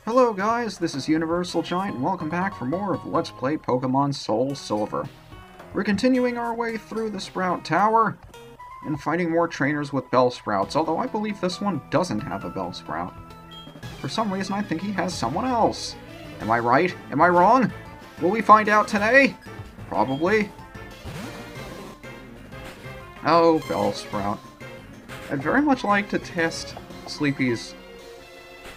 Hello guys, this is UniversalGiant, and welcome back for more of Let's Play Pokémon SoulSilver. We're continuing our way through the Sprout Tower, and fighting more trainers with Bellsprouts, although I believe this one doesn't have a Bellsprout. For some reason I think he has someone else. Am I right? Am I wrong? Will we find out today? Probably. Oh, Bellsprout. I'd very much like to test Sleepy's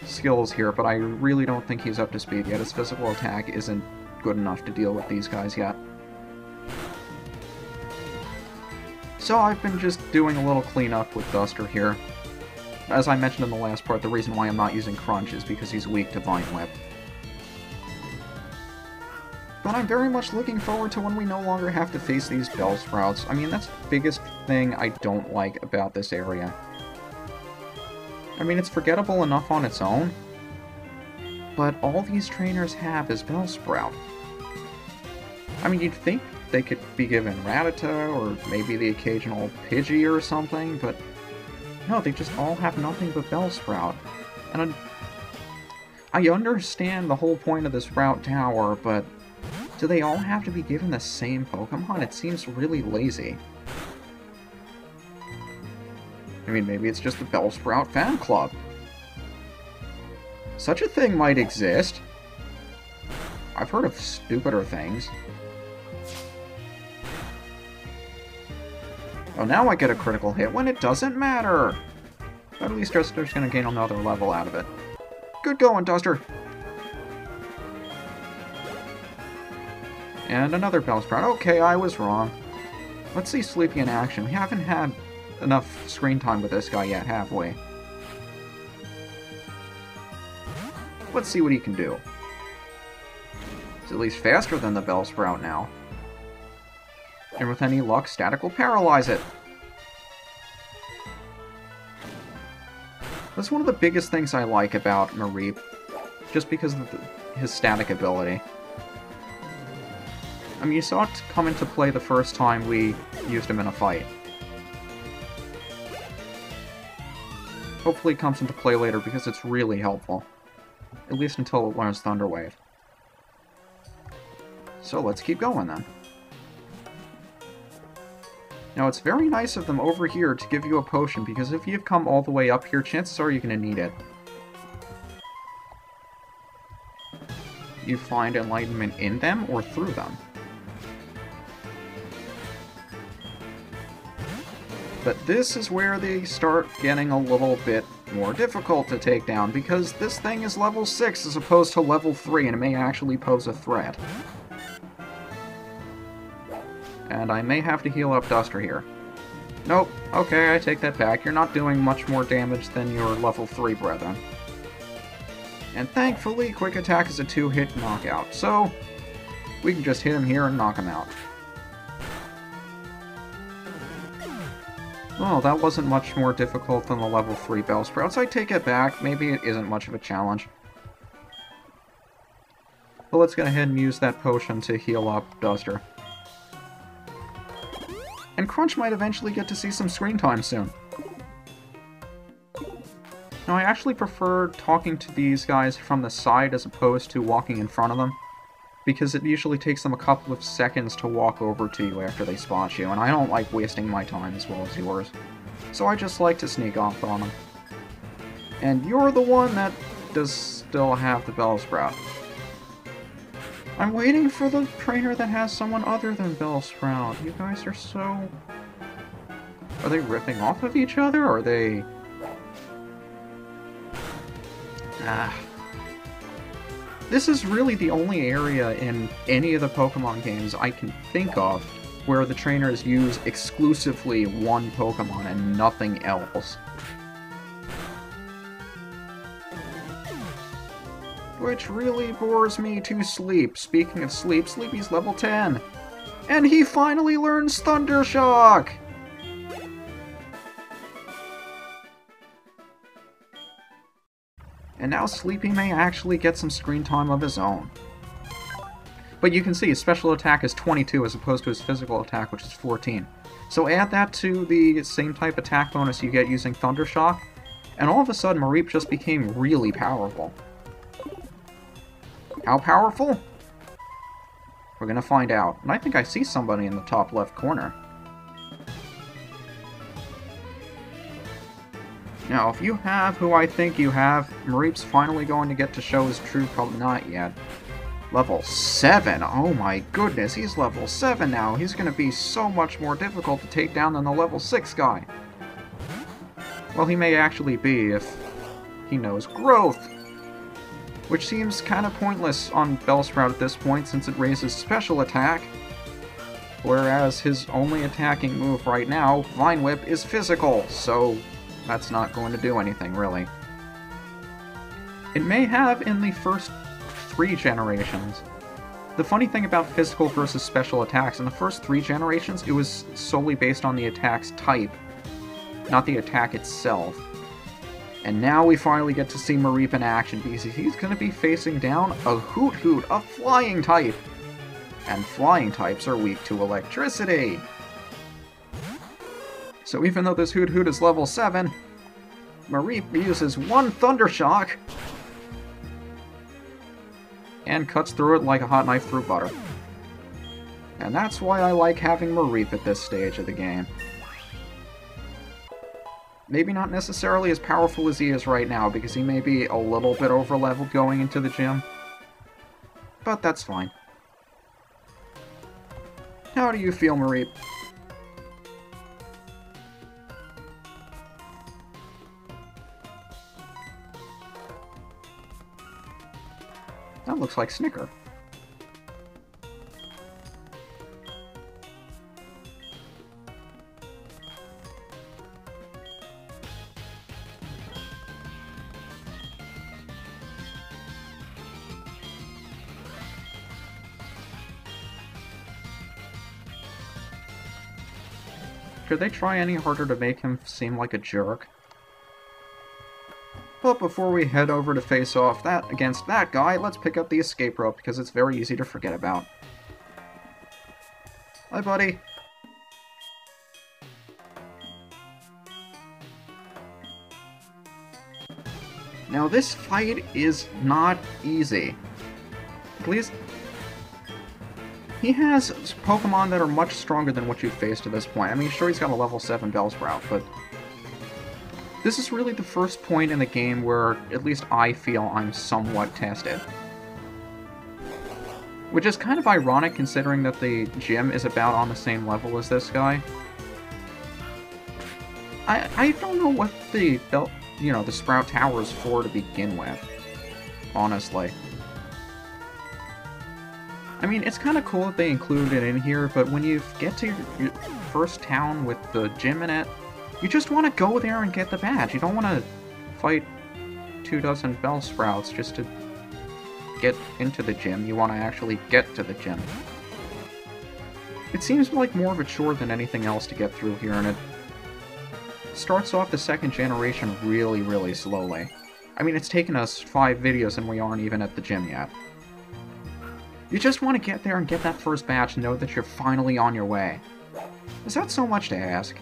skills here, but I really don't think he's up to speed yet. His physical attack isn't good enough to deal with these guys yet. So I've been just doing a little cleanup with Duster here. As I mentioned in the last part, the reason why I'm not using Crunch is because he's weak to Vine Whip. But I'm very much looking forward to when we no longer have to face these Bellsprouts. I mean, that's the biggest thing I don't like about this area. I mean, it's forgettable enough on its own, but all these trainers have is Bellsprout. I mean, you'd think they could be given Rattata, or maybe the occasional Pidgey or something, but no, they just all have nothing but Bellsprout. And I understand the whole point of the Sprout Tower, but do they all have to be given the same Pokemon? It seems really lazy. I mean, maybe it's just the Bellsprout fan club. Such a thing might exist. I've heard of stupider things. Oh, now I get a critical hit when it doesn't matter. But at least Duster's gonna gain another level out of it. Good going, Duster! And another Bellsprout. Okay, I was wrong. Let's see Sleepy in action. We haven't had enough screen time with this guy yet, have we? Let's see what he can do. He's at least faster than the Bellsprout now. And with any luck, Static will paralyze it. That's one of the biggest things I like about Mareep, just because of his static ability. I mean, you saw it come into play the first time we used him in a fight. Hopefully it comes into play later because it's really helpful. At least until it learns Thunder Wave. So let's keep going then. Now it's very nice of them over here to give you a potion, because if you've come all the way up here, chances are you're going to need it. You find enlightenment in them or through them. But this is where they start getting a little bit more difficult to take down, because this thing is level 6 as opposed to level 3, and it may actually pose a threat. And I may have to heal up Duster here. Nope, okay, I take that back. You're not doing much more damage than your level 3 brethren. And thankfully, Quick Attack is a 2-hit knockout, so we can just hit him here and knock him out. Well, that wasn't much more difficult than the level 3 Bellsprouts. I take it back. Maybe it isn't much of a challenge. But let's go ahead and use that potion to heal up Duster. And Crunch might eventually get to see some screen time soon. Now, I actually prefer talking to these guys from the side as opposed to walking in front of them, because it usually takes them a couple of seconds to walk over to you after they spot you, and I don't like wasting my time as well as yours. So I just like to sneak off on them. And you're the one that does still have the Bellsprout. I'm waiting for the trainer that has someone other than Bellsprout. You guys are so... Are they ripping off of each other, or are they... This is really the only area in any of the Pokemon games I can think of where the trainers use exclusively one Pokemon and nothing else. Which really bores me to sleep. Speaking of sleep, Sleepy's level 10. And he finally learns Thunder Shock! And now Sleepy may actually get some screen time of his own. But you can see his special attack is 22 as opposed to his physical attack, which is 14. So add that to the same type attack bonus you get using Thunder Shock, and all of a sudden Mareep just became really powerful. How powerful? We're gonna find out. And I think I see somebody in the top left corner. Now, if you have who I think you have, Mareep's finally going to get to show his true color. Not yet. Level 7? Oh my goodness, he's level 7 now. He's going to be so much more difficult to take down than the level 6 guy. Well, he may actually be if he knows Growth. Which seems kind of pointless on Bellsprout at this point since it raises special attack. Whereas his only attacking move right now, Vine Whip, is physical, so that's not going to do anything, really. It may have in the first 3 generations. The funny thing about physical versus special attacks, in the first 3 generations, it was solely based on the attack's type, not the attack itself. And now we finally get to see Mareep in action, because he's going to be facing down a Hoot Hoot, a flying type! And flying types are weak to electricity! So even though this Hoot Hoot is level 7, Mareep uses 1 Thunder Shock and cuts through it like a hot knife through butter. And that's why I like having Mareep at this stage of the game. Maybe not necessarily as powerful as he is right now, because he may be a little bit over-leveled going into the gym. But that's fine. How do you feel, Mareep? That looks like Snicker. Could they try any harder to make him seem like a jerk? But before we head over to face off against that guy, let's pick up the escape rope, because it's very easy to forget about. Hi, buddy. Now, this fight is not easy. Please. He has Pokemon that are much stronger than what you've faced to this point. I mean, sure, he's got a level 7 Bellsprout, but this is really the first point in the game where at least I feel I'm somewhat tested. Which is kind of ironic considering that the gym is about on the same level as this guy. I don't know what the Sprout Tower is for to begin with, honestly. I mean, it's kind of cool that they included it in here, but when you get to your first town with the gym in it, you just want to go there and get the badge. You don't want to fight 24 Bellsprouts just to get into the gym. You want to actually get to the gym. It seems like more of a chore than anything else to get through here, and it starts off the second generation really, really slowly. I mean, it's taken us 5 videos and we aren't even at the gym yet. You just want to get there and get that first badge and know that you're finally on your way. Is that so much to ask?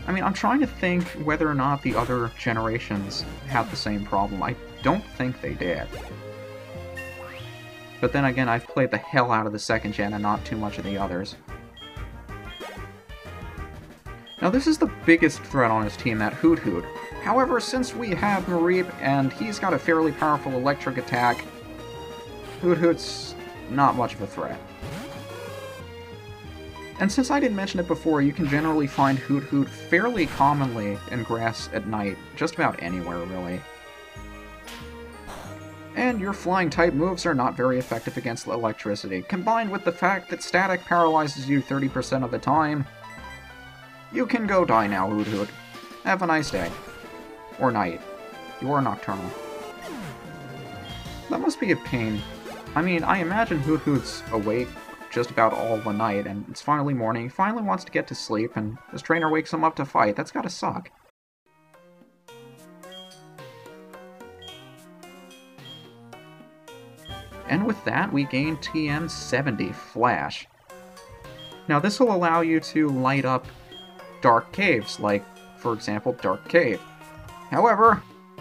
I mean, I'm trying to think whether or not the other generations had the same problem. I don't think they did. But then again, I've played the hell out of the second gen and not too much of the others. Now, this is the biggest threat on his team, that Hoot Hoot. However, since we have Mareep and he's got a fairly powerful electric attack, Hoot Hoot's not much of a threat. And since I didn't mention it before, you can generally find Hoot Hoot fairly commonly in grass at night, just about anywhere, really. And your flying-type moves are not very effective against electricity. Combined with the fact that static paralyzes you 30% of the time, you can go die now, Hoot Hoot. Have a nice day. Or night. You are nocturnal. That must be a pain. I mean, I imagine Hoot Hoot's awake just about all the night, and it's finally morning, he finally wants to get to sleep, and his trainer wakes him up to fight. That's gotta suck. And with that, we gain TM70 Flash. Now, this will allow you to light up dark caves, like, for example, Dark Cave. However,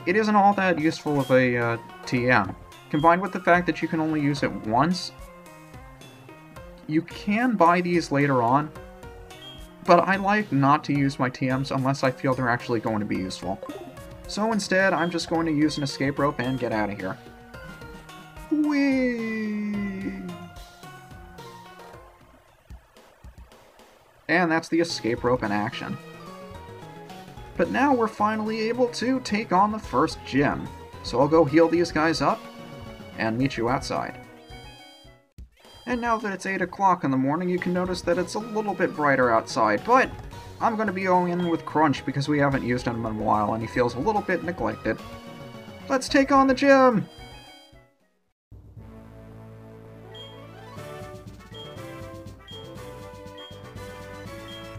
it isn't all that useful of a TM. Combined with the fact that you can only use it once, you can buy these later on, but I like not to use my TMs unless I feel they're actually going to be useful. So instead, I'm just going to use an escape rope and get out of here. Whee! And that's the escape rope in action. But now we're finally able to take on the first gym. So I'll go heal these guys up and meet you outside. And now that it's 8 o'clock in the morning, you can notice that it's a little bit brighter outside, but I'm going to be going in with Crunch because we haven't used him in a while and he feels a little bit neglected. Let's take on the gym!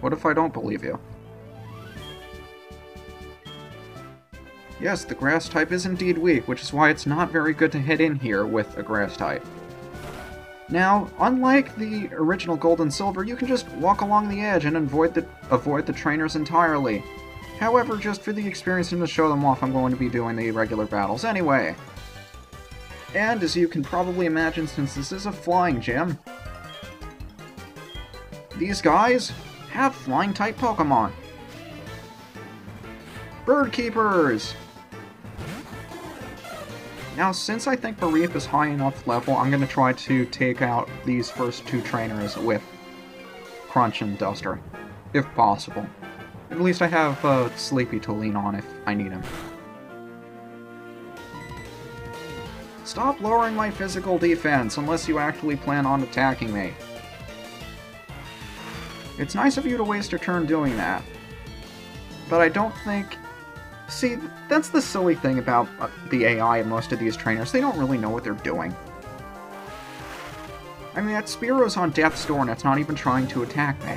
What if I don't believe you? Yes, the grass type is indeed weak, which is why it's not very good to head in here with a grass type. Now, unlike the original Gold and Silver, you can just walk along the edge and avoid the trainers entirely. However, just for the experience and to show them off, I'm going to be doing the regular battles anyway. And as you can probably imagine, since this is a flying gym, these guys have flying-type Pokémon. Bird Keepers! Now, since I think Mareep is high enough level, I'm going to try to take out these first two trainers with Crunch and Duster, if possible. At least I have Sleepy to lean on if I need him. Stop lowering my physical defense, unless you actually plan on attacking me. It's nice of you to waste your turn doing that, but I don't think... See, that's the silly thing about the AI of most of these trainers. They don't really know what they're doing. I mean, that Spearow's on Death's Door and it's not even trying to attack me.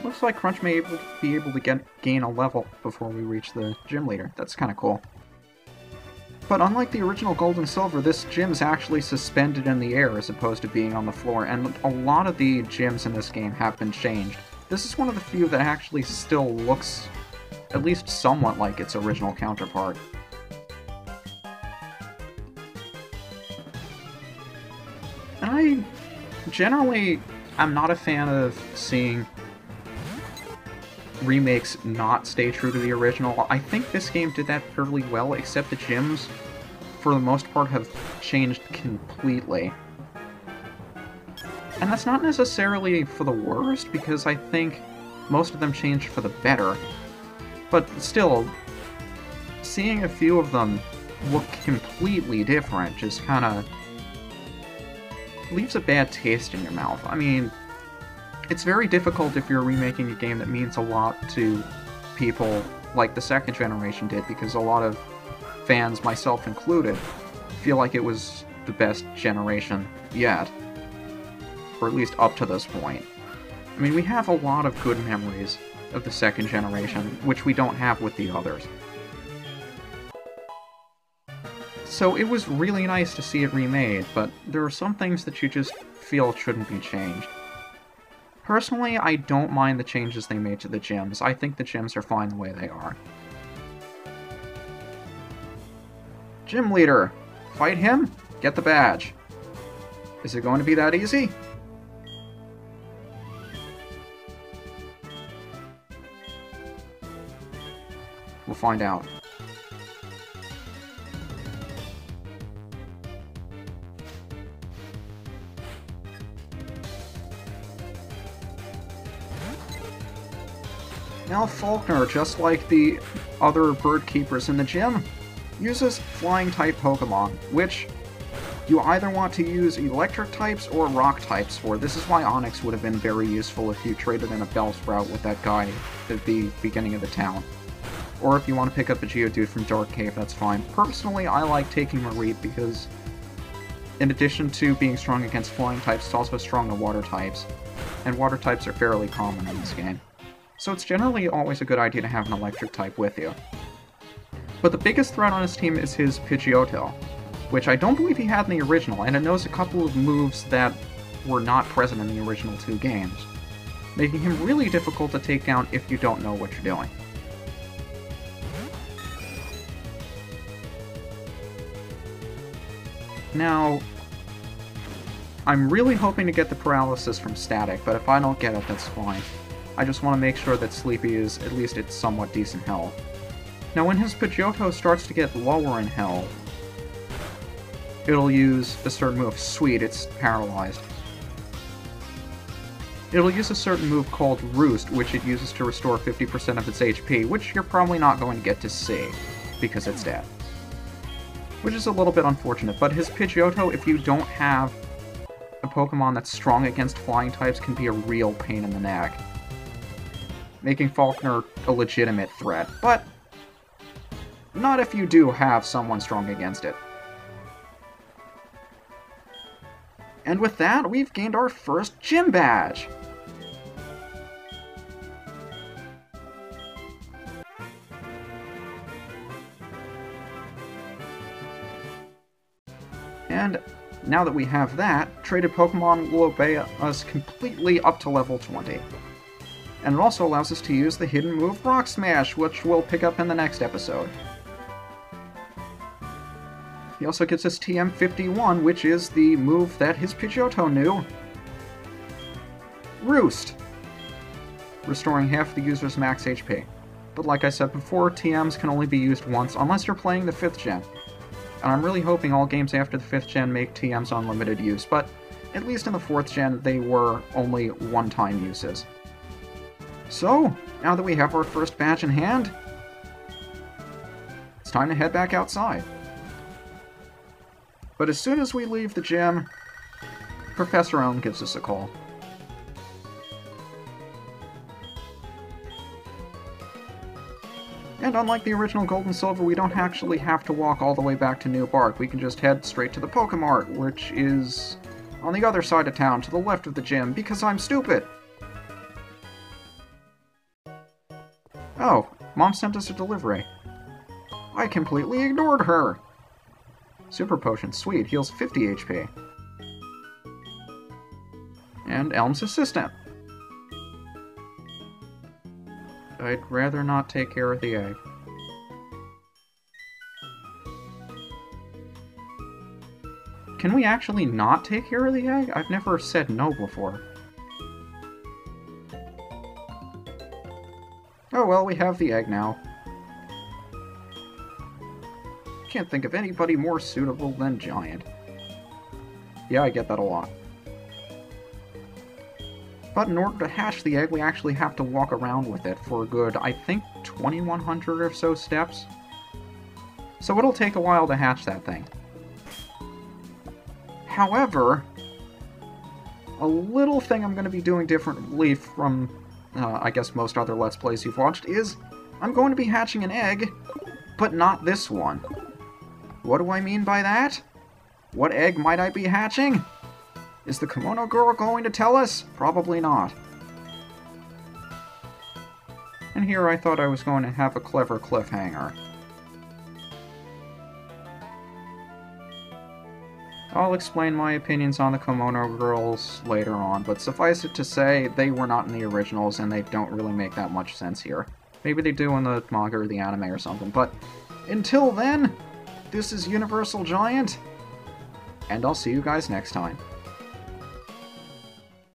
Looks like Crunch may be able to gain a level before we reach the gym leader. That's kind of cool. But unlike the original Gold and Silver, this gym's actually suspended in the air as opposed to being on the floor, and a lot of the gyms in this game have been changed. This is one of the few that actually still looks at least somewhat like its original counterpart. And I generally am not a fan of seeing remakes not stay true to the original. I think this game did that fairly well, except the gyms, for the most part, have changed completely. And that's not necessarily for the worst, because I think most of them changed for the better. But still, seeing a few of them look completely different just kind of leaves a bad taste in your mouth. I mean, it's very difficult if you're remaking a game that means a lot to people like the second generation did, because a lot of fans, myself included, feel like it was the best generation yet. Or at least up to this point. I mean, we have a lot of good memories of the second generation, which we don't have with the others. So it was really nice to see it remade, but there are some things that you just feel shouldn't be changed. Personally, I don't mind the changes they made to the gyms. I think the gyms are fine the way they are. Gym leader! Fight him, get the badge. Is it going to be that easy? We'll find out. Now Falkner, just like the other bird keepers in the gym, uses flying-type Pokémon, which you either want to use electric types or rock types for. This is why Onix would have been very useful if you traded in a Bellsprout with that guy at the beginning of the town. Or if you want to pick up a Geodude from Dark Cave, that's fine. Personally, I like taking Mareep because, in addition to being strong against flying types, it's also strong to water types. And water types are fairly common in this game. So it's generally always a good idea to have an electric type with you. But the biggest threat on his team is his Pidgeotto, which I don't believe he had in the original, and it knows a couple of moves that were not present in the original two games. making him really difficult to take down if you don't know what you're doing. Now, I'm really hoping to get the paralysis from static, but if I don't get it, that's fine. I just want to make sure that Sleepy is at least at somewhat decent health. Now, when his Johto starts to get lower in health, it'll use a certain move. Sweet, it's paralyzed. It'll use a certain move called Roost, which it uses to restore 50% of its HP, which you're probably not going to get to see, because it's dead. Which is a little bit unfortunate, but his Pidgeotto, if you don't have a Pokemon that's strong against flying types, can be a real pain in the neck, making Falkner a legitimate threat, but not if you do have someone strong against it. And with that, we've gained our first Gym Badge! And now that we have that, traded Pokemon will obey us completely up to level 20. And it also allows us to use the hidden move Rock Smash, which we'll pick up in the next episode. He also gives us TM51, which is the move that his Pidgeotto knew. Roost! Restoring half the user's max HP. But like I said before, TMs can only be used once, unless you're playing the 5th gen. And I'm really hoping all games after the 5th gen make TMs unlimited use, but at least in the 4th gen, they were only one-time uses. So, now that we have our first badge in hand, it's time to head back outside. But as soon as we leave the gym, Professor Elm gives us a call. And unlike the original Gold and Silver, we don't actually have to walk all the way back to New Bark. We can just head straight to the Pokemart, which is on the other side of town, to the left of the gym, because I'm stupid! Oh, Mom sent us a delivery. I completely ignored her! Super Potion, sweet, heals 50 HP. And Elm's assistant. I'd rather not take care of the egg. Can we actually not take care of the egg? I've never said no before. Oh well, we have the egg now. Can't think of anybody more suitable than Giant. Yeah, I get that a lot. But in order to hatch the egg, we actually have to walk around with it for a good, I think, 2,100 or so steps. So it'll take a while to hatch that thing. However, a little thing I'm going to be doing differently from, I guess, most other Let's Plays you've watched is I'm going to be hatching an egg, but not this one. What do I mean by that? What egg might I be hatching? Is the Kimono Girl going to tell us? Probably not. And here I thought I was going to have a clever cliffhanger. I'll explain my opinions on the Kimono Girls later on, but suffice it to say, they were not in the originals and they don't really make that much sense here. Maybe they do in the manga or the anime or something, but until then, this is UniversalGiant, and I'll see you guys next time.